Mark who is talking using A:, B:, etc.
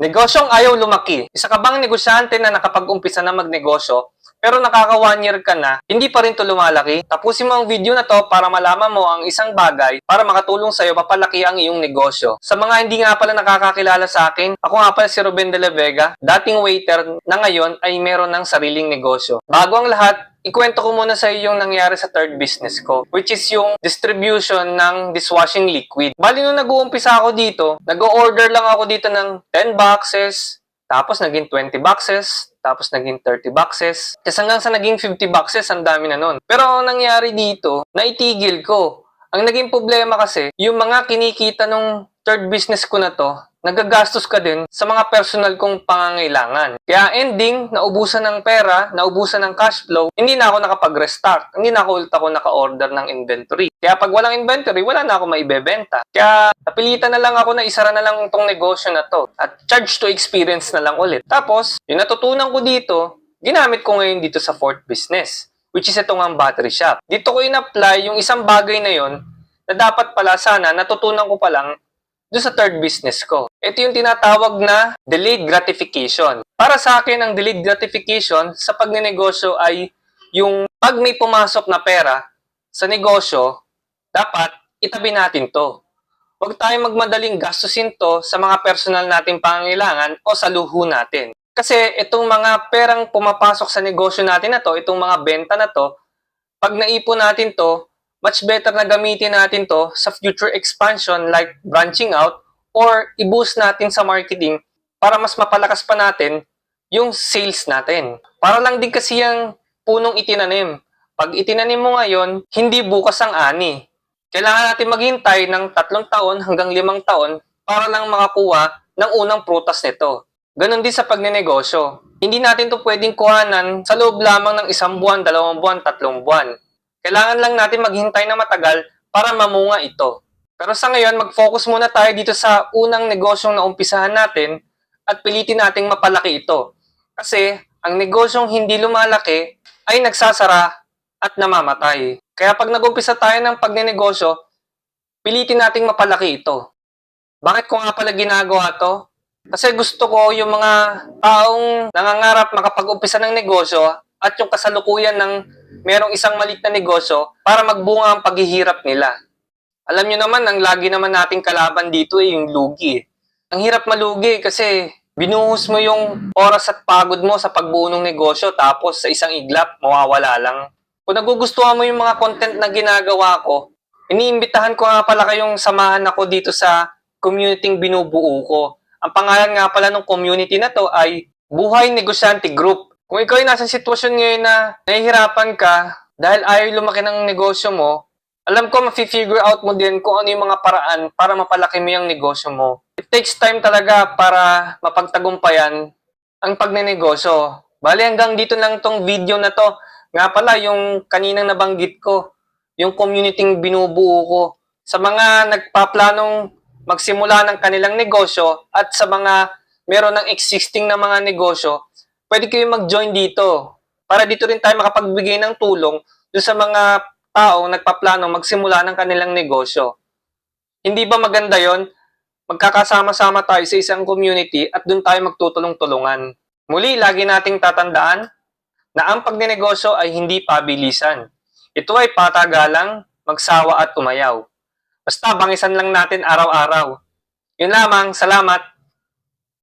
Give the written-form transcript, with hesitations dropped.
A: Negosyong ayaw lumaki. Isa ka bang negosyante na nakapag-umpisa na magnegosyo, pero nakaka 1 year ka na, hindi pa rin to lumalaki? Tapusin mo ang video na to para malaman mo ang isang bagay para makatulong sa'yo mapalaki ang iyong negosyo. Sa mga hindi nga pala nakakakilala sa akin, ako nga pala si Ruben de la Vega, dating waiter na ngayon ay meron ng sariling negosyo. Bago ang lahat, ikwento ko muna sa iyo yung nangyari sa third business ko, which is yung distribution ng dishwashing liquid. Bali nung nag-uumpisa ako dito, nag-order lang ako dito ng 10 boxes, tapos naging 20 boxes, tapos naging 30 boxes. Tapos hanggang sa naging 50 boxes, ang dami na nun. Pero ang nangyari dito, naitigil ko. Ang naging problema kasi, yung mga kinikita nung third business ko na to, nagagastos ka din sa mga personal kong pangangailangan. Kaya ending, naubusan ng pera, naubusan ng cash flow, hindi na ako nakapag-restart. Hindi na ako ulit naka-order ng inventory. Kaya pag walang inventory, wala na ako maibebenta. Kaya napilitan na lang ako na isara na lang itong negosyo na to at charge to experience na lang ulit. Tapos, yung natutunan ko dito, ginamit ko ngayon dito sa fourth business, which is itong ang battery shop. Dito ko in-apply yung isang bagay na yon na dapat pala sana natutunan ko pa lang doon sa third business ko. Ito yung tinatawag na delayed gratification. Para sa akin, ang delayed gratification sa pagnenegosyo ay yung pag may pumasok na pera sa negosyo, dapat itabi natin to. Huwag tayong magmadaling gastusin to sa mga personal nating pangangailangan o sa luho natin. Kasi itong mga perang pumapasok sa negosyo natin na to, itong mga benta na to, pag naipon natin to, much better na gamitin natin to sa future expansion like branching out or i-boost natin sa marketing para mas mapalakas pa natin yung sales natin. Para lang din kasi yung punong itinanim. Pag itinanim mo ngayon, hindi bukas ang ani. Kailangan natin maghintay ng 3 taon hanggang 5 taon para lang makakuha ng unang prutas nito. Ganon din sa pagnenegosyo. Hindi natin to pwedeng kuhanan sa loob lamang ng 1 buwan, 2 buwan, 3 buwan. Kailangan lang natin maghintay na matagal para mamunga ito. Pero sa ngayon, mag-focus muna tayo dito sa unang negosyong naumpisahan natin at pilitin nating mapalaki ito. Kasi ang negosyong hindi lumalaki ay nagsasara at namamatay. Kaya pag nag-umpisa tayo ng pagnenegosyo, pilitin nating mapalaki ito. Bakit ko nga pala ginagawa to? Kasi gusto ko yung mga taong nangangarap makapag-umpisa ng negosyo at yung kasalukuyan ng merong isang maliit na negosyo para magbunga ang paghihirap nila. Alam nyo naman, ang lagi naman nating kalaban dito ay yung lugi. Ang hirap malugi kasi binuhos mo yung oras at pagod mo sa pagbuo ng negosyo tapos sa isang iglap, mawawala lang. Kung nagugustuhan mo yung mga content na ginagawa ko, iniimbitahan ko nga pala kayong samahan ako dito sa community binubuo ko. Ang pangalan nga pala ng community na to ay Buhay Negosyante Group. Kung ikaw ay nasa sitwasyon ngayon na nahihirapan ka dahil ayaw lumaki ng negosyo mo, alam ko mafi-figure out mo din kung ano yung mga paraan para mapalaki mo yung negosyo mo. It takes time talaga para mapagtagumpayan ang pagnenegosyo. Bali hanggang dito lang tong video na to. Nga pala yung kaninang nabanggit ko, yung community binubuo ko. Sa mga nagpaplanong magsimula ng kanilang negosyo at sa mga meron ng existing na mga negosyo, pwede kayo mag-join dito para dito rin tayo makapagbigay ng tulong doon sa mga taong nagpaplano magsimula ng kanilang negosyo. Hindi ba maganda yon? Magkakasama-sama tayo sa isang community at doon tayo magtutulong-tulungan. Muli, lagi nating tatandaan na ang pagnenegosyo ay hindi pabilisan. Ito ay patagalang, magsawa at umayaw. Basta bangisan lang natin araw-araw. Yun lamang, salamat!